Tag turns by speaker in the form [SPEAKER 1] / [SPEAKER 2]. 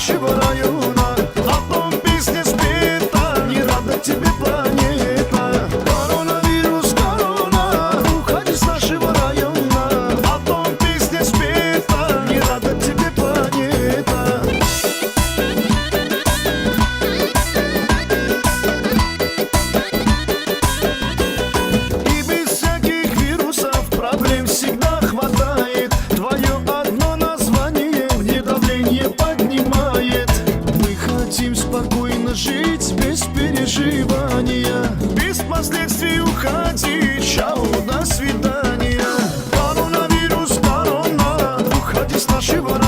[SPEAKER 1] нашего района. О том песня спета, не рада тебе планета. Коронавирус, корона, уходи с нашего района. О том песня спета, не рада тебе планета. И без всяких вирусов проблем всегда хватает. Твое одно название мне давление поднимает. Мы хотим спокойно жить без переживания, без последствий уходить. Чао, до свидания. Коронавирус, корона, уходи с нашего района.